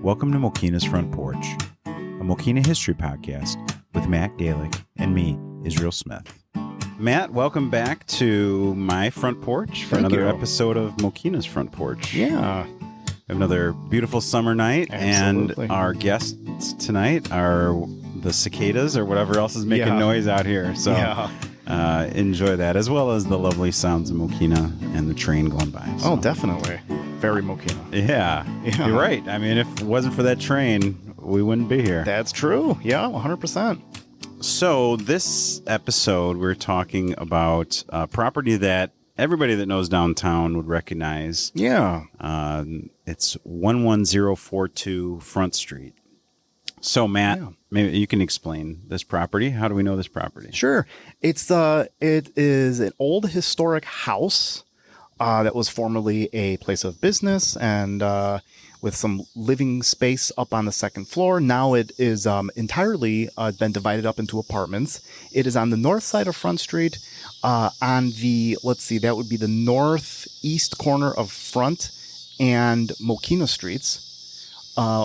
Welcome to Mokena's Front Porch, a Mokena history podcast with Matt Galick and me, Israel Smith. Matt, welcome back to my front porch for another episode of Mokena's Front Porch. Yeah. Another beautiful summer night. Absolutely. And our guests tonight are the cicadas or whatever else is making noise out here. So enjoy that, as well as the lovely sounds of Mokena and the train going by. So. Oh, definitely. Very Mokena. Yeah, you're right. I mean, if it wasn't for that train, we wouldn't be here. That's true. Yeah, 100%. So this episode, we're talking about a property that everybody that knows downtown would recognize. Yeah. It's 11042 Front Street. So, Matt, maybe you can explain this property. How do we know this property? Sure. It is an old historic house that was formerly a place of business and with some living space up on the second floor. Now it is entirely been divided up into apartments. It is on the north side of Front Street on the, that would be the northeast corner of Front and Mokena Streets.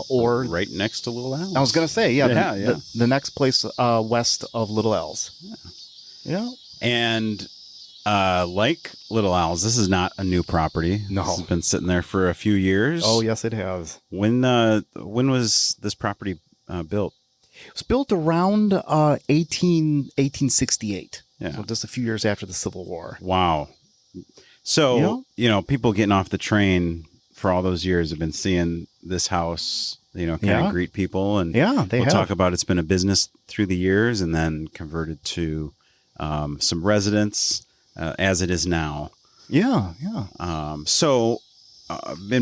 Or right next to Little L's. I was going to say, the next place west of Little L's. Yeah. And like Little L's, this is not a new property. No. This has been sitting there for a few years. Oh, yes, it has. When was this property built? It was built around 1868. Yeah. So just a few years after the Civil War. Wow. So, people getting off the train for all those years have been seeing this house, kind of greet people. And we'll talk about it's been a business through the years and then converted to some residence as it is now. Yeah. And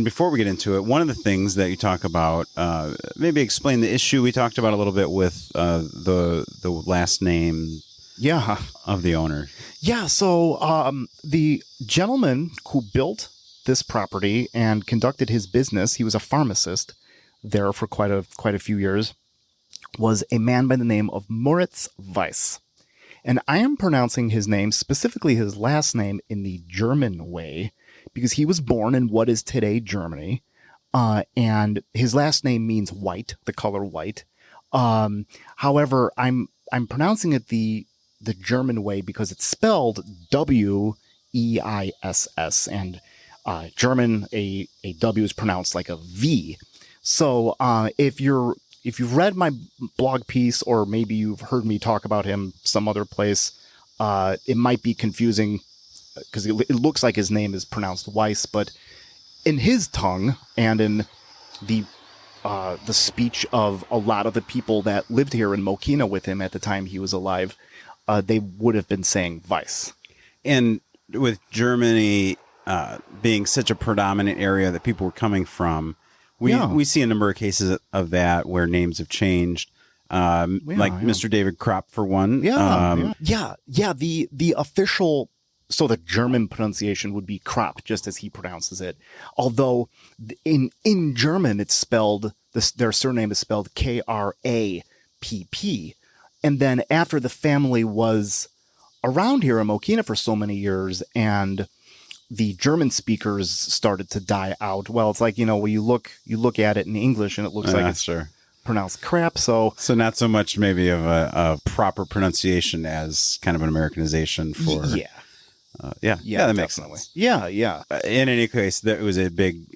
before we get into it, one of the things that you talk about, maybe explain the issue we talked about a little bit with the last name of the owner. Yeah, so the gentleman who built this property and conducted his business, he was a pharmacist there for quite a few years, was a man by the name of Moritz Weiss. And I am pronouncing his name, specifically his last name, in the German way, because he was born in what is today Germany, and his last name means white, the color white. However, I'm pronouncing it the German way because it's spelled W-E-I-S-S, and German, a W is pronounced like a V. So if you've read my blog piece, or maybe you've heard me talk about him some other place, it might be confusing because it looks like his name is pronounced Weiss, but in his tongue and in the speech of a lot of the people that lived here in Mokena with him at the time he was alive, they would have been saying Weiss. And with Germany being such a predominant area that people were coming from, we see a number of cases of that where names have changed, like Mr. David Kropp for one. The official, so the German pronunciation would be Kropp, just as he pronounces it. Although in German it's spelled, their surname is spelled K-R-A-P-P. And then after the family was around here in Mokena for so many years and the German speakers started to die out. Well, it's like, when you look at it in English and it looks like it's pronounced crap. So not so much maybe of a proper pronunciation as kind of an Americanization for. That makes sense. Yeah. In any case, there was a big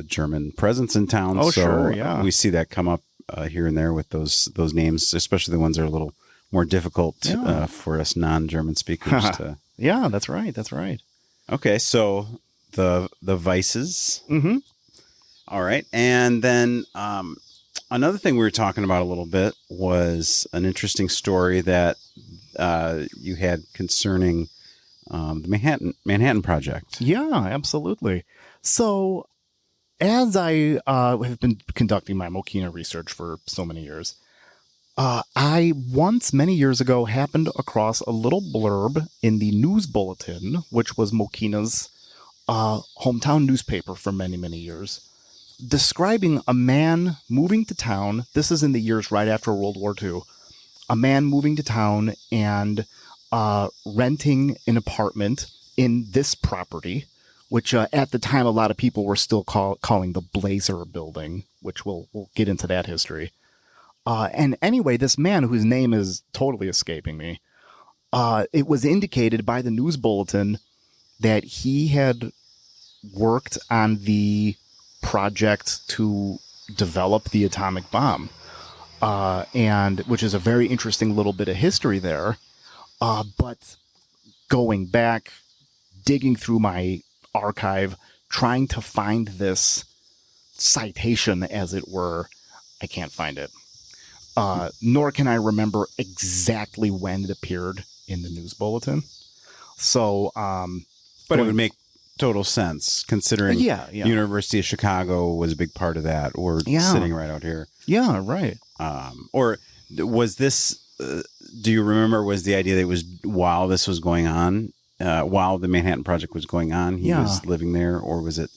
German presence in town. Oh, so sure. Yeah. We see that come up here and there with those names, especially the ones that are a little more difficult for us non-German speakers to. Yeah, that's right. Okay, so the Weisses. Mm-hmm. All right. And then another thing we were talking about a little bit was an interesting story that you had concerning the Manhattan Project. Yeah, absolutely. So as I have been conducting my Mokena research for so many years, I once, many years ago, happened across a little blurb in the News Bulletin, which was Mokena's hometown newspaper for many, many years, describing a man moving to town. This is in the years right after World War II. A man moving to town and renting an apartment in this property, which at the time a lot of people were still calling the Blazer building, which we'll get into that history. And anyway, this man whose name is totally escaping me, it was indicated by the news bulletin that he had worked on the project to develop the atomic bomb, and which is a very interesting little bit of history there. But going back, digging through my archive, trying to find this citation, as it were, I can't find it. Nor can I remember exactly when it appeared in the news bulletin. So, but it would make total sense considering the University of Chicago was a big part of that. We're sitting right out here. Yeah, right. Or was this, do you remember, was the idea that it was while this was going on, while the Manhattan Project was going on, he was living there, or was it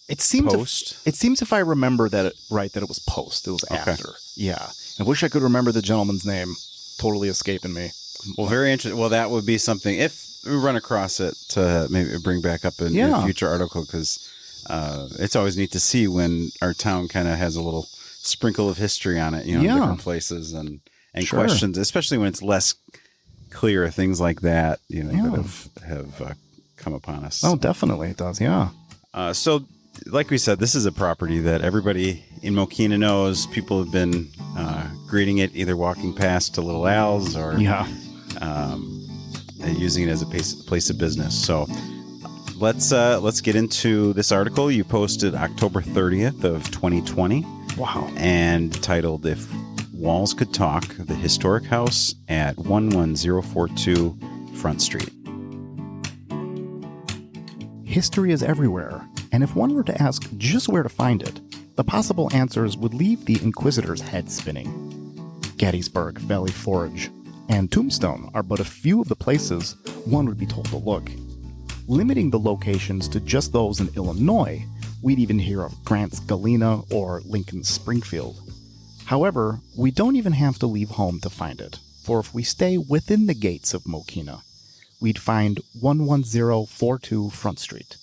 post? It seems, if I remember that that it was post. It was after. Yeah. I wish I could remember the gentleman's name. Totally escaping me. Well, very interesting. Well, that would be something, if we run across it, to maybe bring back up in a future article, because it's always neat to see when our town kind of has a little sprinkle of history on it, in different places and questions, especially when it's less clear, things like that, that have come upon us. Oh, definitely it does, yeah. So, like we said, this is a property that everybody in Mokena knows. People have been greeting it, either walking past to Little Al's or using it as a place of business. So let's get into this article you posted October 30th of 2020. Wow. And titled "If Walls Could Talk: The Historic House at 11042 Front Street." History is everywhere, and if one were to ask just where to find it, the possible answers would leave the inquisitor's head spinning. Gettysburg, Valley Forge, and Tombstone are but a few of the places one would be told to look. Limiting the locations to just those in Illinois, we'd even hear of Grant's Galena or Lincoln's Springfield. However, we don't even have to leave home to find it, for if we stay within the gates of Mokena, we'd find 11042 Front Street,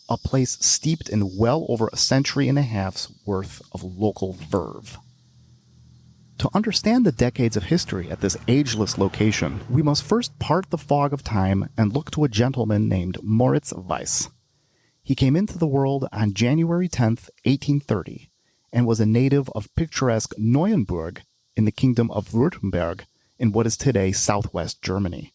a place steeped in well over a century and a half's worth of local verve. To understand the decades of history at this ageless location, we must first part the fog of time and look to a gentleman named Moritz Weiss. He came into the world on January 10th, 1830, and was a native of picturesque Neuenburg in the Kingdom of Württemberg in what is today southwest Germany.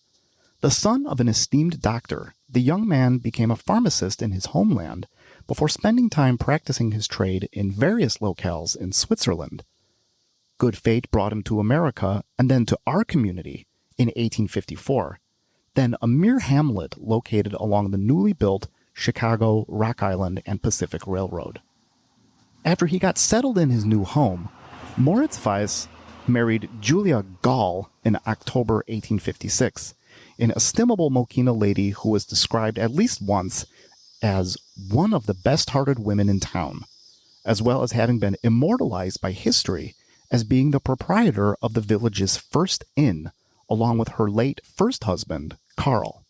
The son of an esteemed doctor, the young man became a pharmacist in his homeland before spending time practicing his trade in various locales in Switzerland. Good fate brought him to America and then to our community in 1854, then a mere hamlet located along the newly built Chicago, Rock Island, and Pacific Railroad. After he got settled in his new home, Moritz Weiss married Julia Gall in October 1856, an estimable Mokena lady who was described at least once as one of the best-hearted women in town, as well as having been immortalized by history as being the proprietor of the village's first inn, along with her late first husband, Carl.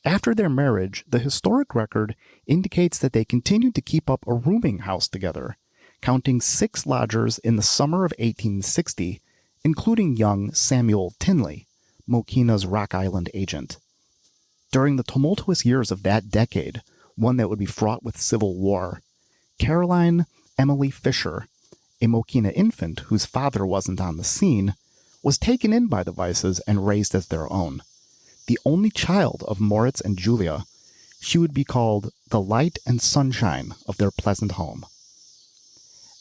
After their marriage, the historic record indicates that they continued to keep up a rooming house together, counting 6 lodgers in the summer of 1860, including young Samuel Tinley, Mokena's Rock Island agent. During the tumultuous years of that decade, one that would be fraught with civil war, Caroline Emily Fisher, a Mokena infant whose father wasn't on the scene, was taken in by the Weisses and raised as their own. The only child of Moritz and Julia, she would be called the light and sunshine of their pleasant home.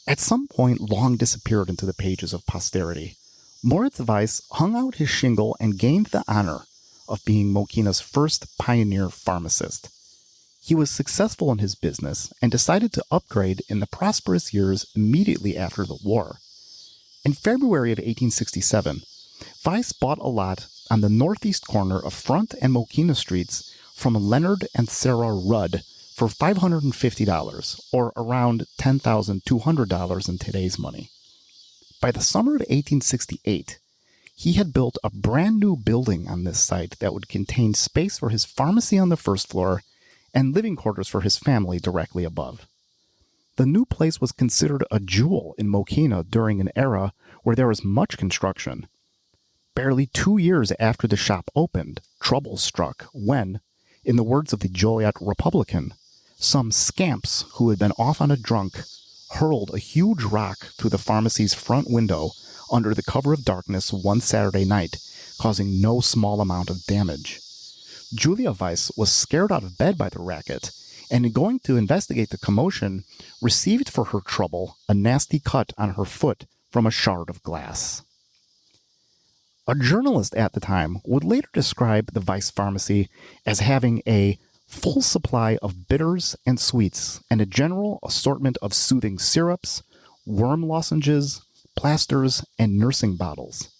At some point long disappeared into the pages of posterity, Moritz Weiss hung out his shingle and gained the honor of being Mokena's first pioneer pharmacist. He was successful in his business and decided to upgrade in the prosperous years immediately after the war. In February of 1867, Weiss bought a lot on the northeast corner of Front and Mokena Streets from Leonard and Sarah Rudd for $550, or around $10,200 in today's money. By the summer of 1868, he had built a brand new building on this site that would contain space for his pharmacy on the first floor and living quarters for his family directly above. The new place was considered a jewel in Mokena during an era where there was much construction. Barely 2 years after the shop opened, trouble struck when, in the words of the Joliet Republican, some scamps who had been off on a drunk hurled a huge rock through the pharmacy's front window under the cover of darkness one Saturday night, causing no small amount of damage. Julia Weiss was scared out of bed by the racket, and in going to investigate the commotion, received for her trouble a nasty cut on her foot from a shard of glass. A journalist at the time would later describe the Weiss Pharmacy as having a full supply of bitters and sweets and a general assortment of soothing syrups, worm lozenges, plasters, and nursing bottles.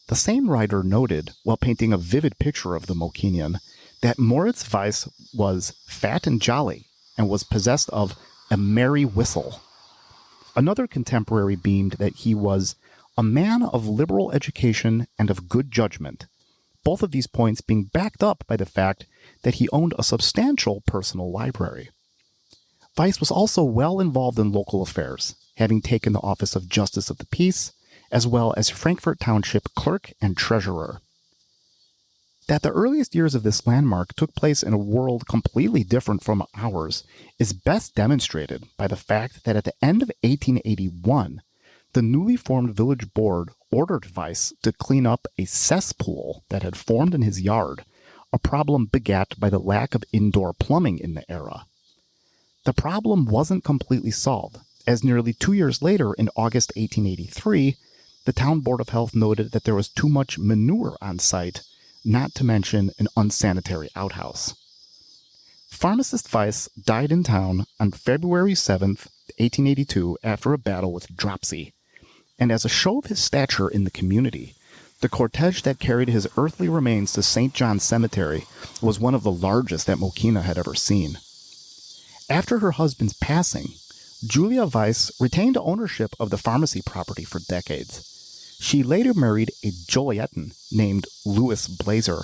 The same writer noted, while painting a vivid picture of the Mokenian, that Moritz Weiss was fat and jolly and was possessed of a merry whistle. Another contemporary beamed that he was a man of liberal education and of good judgment, both of these points being backed up by the fact that he owned a substantial personal library. Weiss was also well involved in local affairs, having taken the office of Justice of the Peace, as well as Frankfort Township clerk and treasurer. That the earliest years of this landmark took place in a world completely different from ours is best demonstrated by the fact that at the end of 1881, the newly formed village board ordered Weiss to clean up a cesspool that had formed in his yard, a problem begat by the lack of indoor plumbing in the era. The problem wasn't completely solved, as nearly 2 years later, in August 1883, the town board of health noted that there was too much manure on site, not to mention an unsanitary outhouse. Pharmacist Weiss died in town on February 7th, 1882, after a battle with dropsy. And as a show of his stature in the community, the cortege that carried his earthly remains to St. John's Cemetery was one of the largest that Mokena had ever seen. After her husband's passing, Julia Weiss retained ownership of the pharmacy property for decades. She later married a Jolietan named Louis Blazer,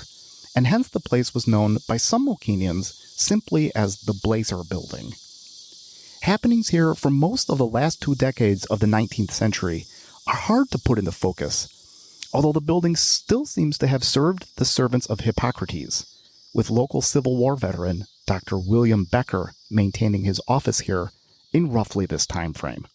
and hence the place was known by some Mokenians simply as the Blazer Building. Happenings here for most of the last 2 decades of the 19th century are hard to put into focus, although the building still seems to have served the servants of Hippocrates, with local Civil War veteran Dr. William Becker maintaining his office here in roughly this time frame.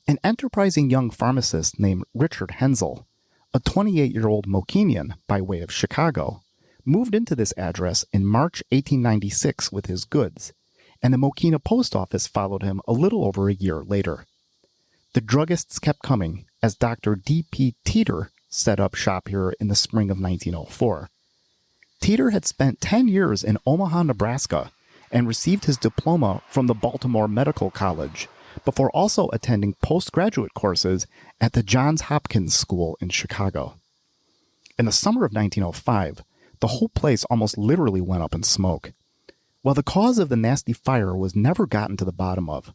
An enterprising young pharmacist named Richard Hensel, a 28-year-old Mokenian by way of Chicago, moved into this address in March 1896 with his goods, and the Mokena Post Office followed him a little over a year later. The druggists kept coming as Dr. D.P. Teeter set up shop here in the spring of 1904. Teeter had spent 10 years in Omaha, Nebraska, and received his diploma from the Baltimore Medical College, before also attending postgraduate courses at the Johns Hopkins School in Chicago. In the summer of 1905, the whole place almost literally went up in smoke. While the cause of the nasty fire was never gotten to the bottom of,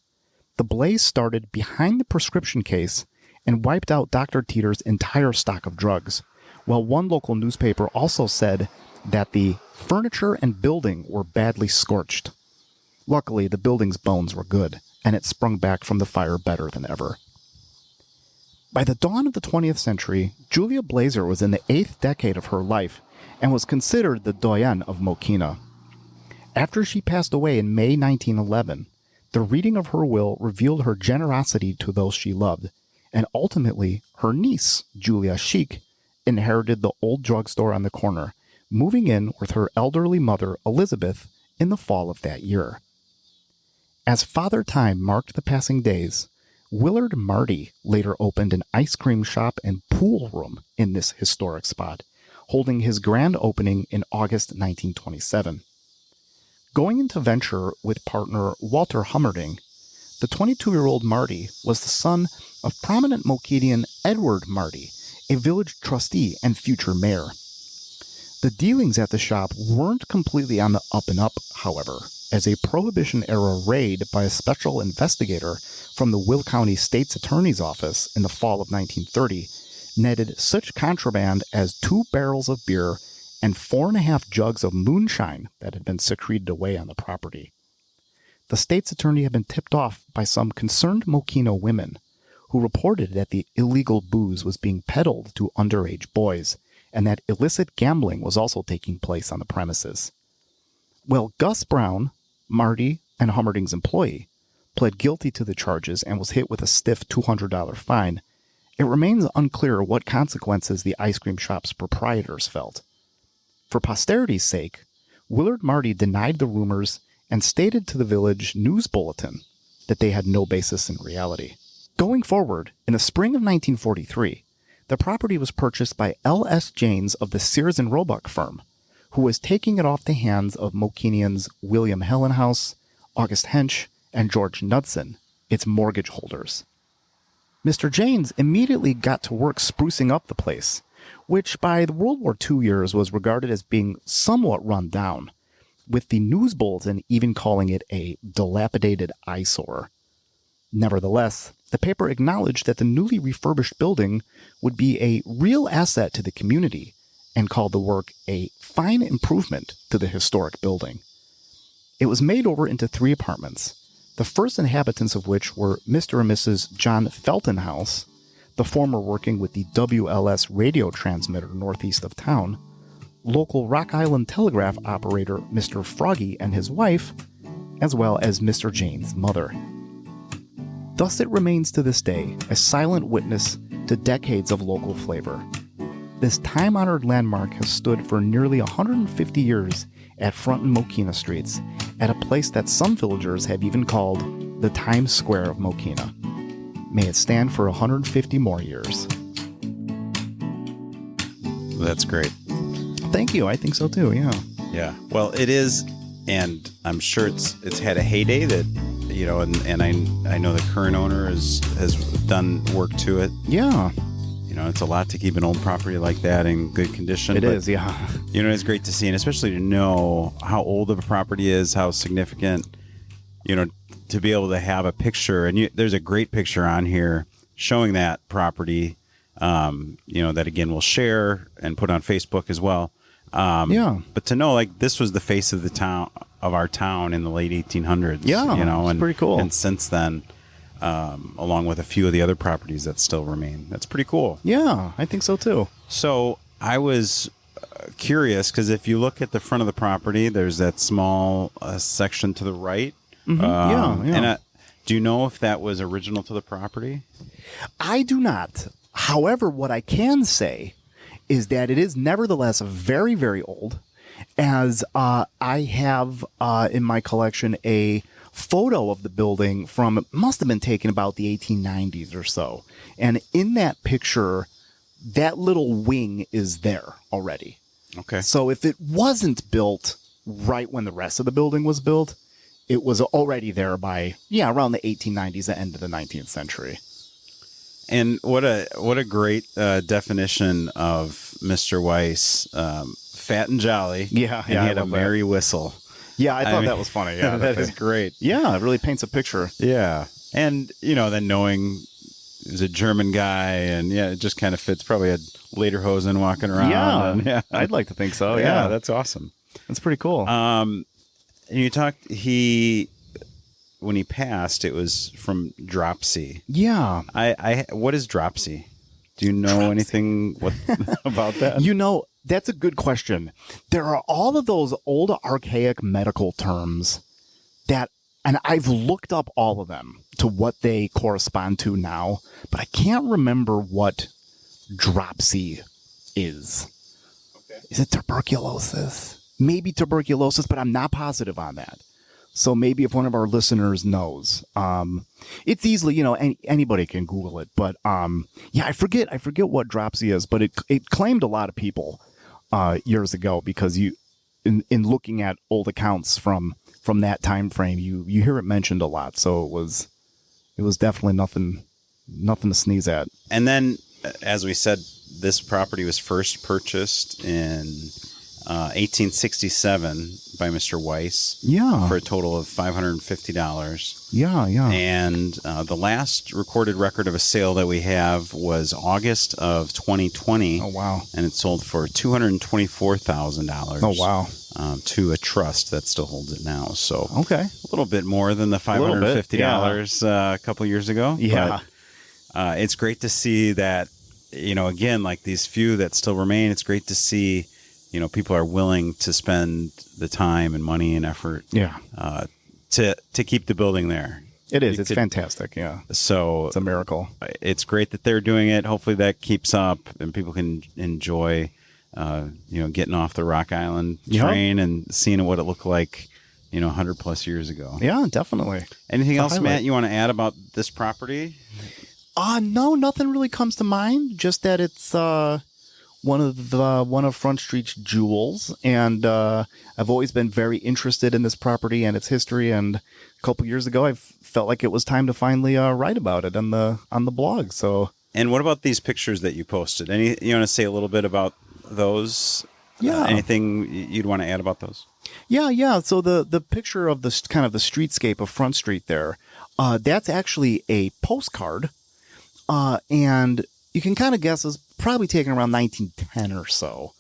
the blaze started behind the prescription case and wiped out Dr. Teeter's entire stock of drugs, while one local newspaper also said that the furniture and building were badly scorched. Luckily, the building's bones were good, and it sprung back from the fire better than ever. By the dawn of the 20th century, Julia Blazer was in the 8th decade of her life and was considered the doyenne of Mokena. After she passed away in May 1911, the reading of her will revealed her generosity to those she loved, and ultimately, her niece, Julia Sheik, inherited the old drugstore on the corner, moving in with her elderly mother, Elizabeth, in the fall of that year. As Father Time marked the passing days, Willard Marty later opened an ice cream shop and pool room in this historic spot, holding his grand opening in August 1927. Going into venture with partner Walter Hummerding, the 22-year-old Marty was the son of prominent Mokenian Edward Marty, a village trustee and future mayor. The dealings at the shop weren't completely on the up and up, however, as a Prohibition-era raid by a special investigator from the Will County State's Attorney's Office in the fall of 1930 netted such contraband as 2 barrels of beer and 4.5 jugs of moonshine that had been secreted away on the property. The state's attorney had been tipped off by some concerned Mokena women who reported that the illegal booze was being peddled to underage boys and that illicit gambling was also taking place on the premises. Well, Gus Brown, Marty and Hummerding's employee, pled guilty to the charges and was hit with a stiff $200 fine. It remains unclear what consequences the ice cream shop's proprietors felt. For posterity's sake, Willard Marty denied the rumors and stated to the village news bulletin that they had no basis in reality. Going forward, in the spring of 1943, the property was purchased by L.S. Janes of the Sears and Roebuck firm, who was taking it off the hands of Mokenians William Hellenhaus, August Hench, and George Knudsen, its mortgage holders. Mr. Janes immediately got to work sprucing up the place, which by the World War II years was regarded as being somewhat run down, with the news bulletin even calling it a dilapidated eyesore. Nevertheless, the paper acknowledged that the newly refurbished building would be a real asset to the community and called the work a fine improvement to the historic building. It was made over into 3 apartments, the first inhabitants of which were Mr. and Mrs. John Feltenhaus, the former working with the WLS radio transmitter northeast of town, local Rock Island telegraph operator Mr. Froggy and his wife, as well as Mr. Jane's mother. Thus it remains to this day a silent witness to decades of local flavor. This time-honored landmark has stood for nearly 150 years at Front and Mokena Streets, at a place that some villagers have even called the Times Square of Mokena. May it stand for 150 more years. That's great. Thank you. I think so too. Yeah. Yeah. Well, it is, and I'm sure it's had a heyday that, you know, and I know the current owner has done work to it. Yeah. You know, it's a lot to keep an old property like that in good condition. It is, yeah. You know, it's great to see, and especially to know how old of a property is, how significant, you know, to be able to have a picture. And there's a great picture on here showing that property, you know, that again we'll share and put on Facebook as well. Yeah. But to know, like, this was the face of the town, of our town in the late 1800s. Yeah, you know, it's and pretty cool. And since then, along with a few of the other properties that still remain, that's pretty cool. Yeah, I think so too. So I was curious because if you look at the front of the property, there's that small section to the right. Mm-hmm. Yeah. And do you know if that was original to the property? I do not. However, what I can say is that it is nevertheless very, very old, as I have in my collection a photo of the building from, it must have been taken about the 1890s or so. And in that picture, that little wing is there already. Okay. So if it wasn't built right when the rest of the building was built, it was already there by, around the 1890s, the end of the 19th century. And what a great definition of Mr. Weiss, fat and jolly. Yeah, and he had a merry whistle. Yeah, I thought that was funny. Yeah, that is great. Yeah, it really paints a picture. Yeah, and you know, then knowing he was a German guy, and it just kind of fits. Probably had lederhosen walking around. Yeah, I'd like to think so. Yeah, that's awesome. That's pretty cool. And you talked when he passed, it was from dropsy. Yeah. What is dropsy? Do you know anything about that? You know, that's a good question. There are all of those old archaic medical terms that, and I've looked up all of them to what they correspond to now, but I can't remember what dropsy is. Okay. Is it tuberculosis? Maybe tuberculosis, but I'm not positive on that. So maybe if one of our listeners knows, it's easily, anybody can Google it. But I forget what dropsy is, but it claimed a lot of people years ago because in looking at old accounts from that time frame, you hear it mentioned a lot. So it was definitely nothing to sneeze at. And then, as we said, this property was first purchased in 1867 by Mr. Weiss. Yeah. For a total of $550. Yeah. And the last recorded record of a sale that we have was August of 2020. Oh, wow. And it sold for $224,000. Oh, wow. To a trust that still holds it now. So okay, a little bit more than the $550 a couple years ago. Yeah. But, it's great to see that, again, like these few that still remain, it's great to see, people are willing to spend the time and money and effort to keep the building there. It is. It's fantastic. Yeah. So it's a miracle. It's great that they're doing it. Hopefully that keeps up and people can enjoy getting off the Rock Island train and seeing what it looked like, 100 plus years ago. Yeah, definitely. Anything else, Matt, you want to add about this property? No, nothing really comes to mind. Just that it's one of Front Street's jewels, and I've always been very interested in this property and its history. And a couple years ago, I felt like it was time to finally write about it on the blog. So. And what about these pictures that you posted? You want to say a little bit about those? Yeah. Anything you'd want to add about those? Yeah. So the picture of the kind of the streetscape of Front Street there, that's actually a postcard, and you can kind of guess it's probably taken around 1910 or so,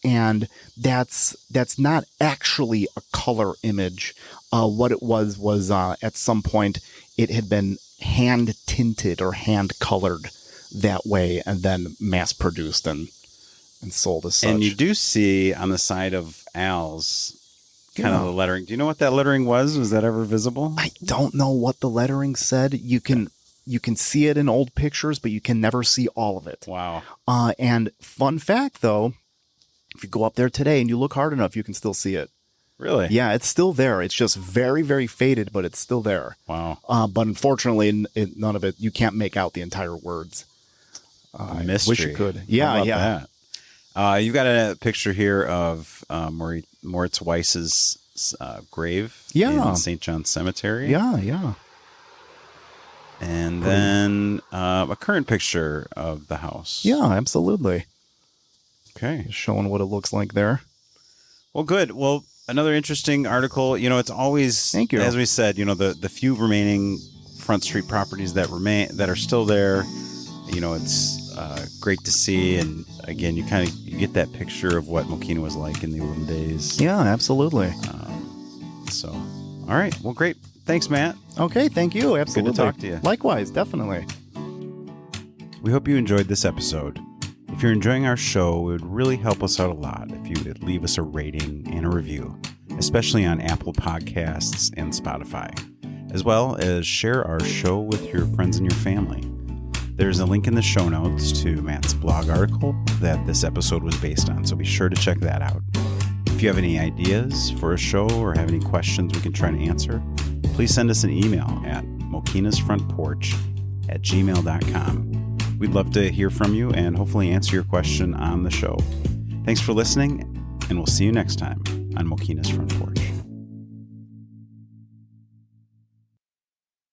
and that's not actually a color image. What it was at some point it had been hand tinted or hand colored that way, and then mass produced and sold as such. And you do see on the side of Al's kind of the lettering. Do you know what that lettering was? Was that ever visible? I don't know what the lettering said. You can see it in old pictures, but you can never see all of it. Wow. And fun fact, though, if you go up there today and you look hard enough, you can still see it. Really? Yeah, it's still there. It's just very, very faded, but it's still there. Wow. But unfortunately, none of it, you can't make out the entire words. Mystery. I wish you could. Yeah. That? You've got a picture here of Moritz Weiss's grave in St. John's Cemetery. Yeah. And then a current picture of the house. Yeah, absolutely. Okay. Just showing what it looks like there. Well, good. Well, another interesting article. It's always, thank you. As we said, the few remaining Front Street properties that are still there. It's great to see, and again, you get that picture of what Mokena was like in the olden days. Yeah, absolutely. So, all right. Well, great. Thanks, Matt. Okay, thank you. Absolutely. Good to talk to you. Likewise, definitely. We hope you enjoyed this episode. If you're enjoying our show, it would really help us out a lot if you would leave us a rating and a review, especially on Apple Podcasts and Spotify, as well as share our show with your friends and your family. There's a link in the show notes to Matt's blog article that this episode was based on, so be sure to check that out. If you have any ideas for a show or have any questions we can try to answer, please send us an email at MokenasFrontPorch@gmail.com. We'd love to hear from you and hopefully answer your question on the show. Thanks for listening, and we'll see you next time on Mokena's Front Porch.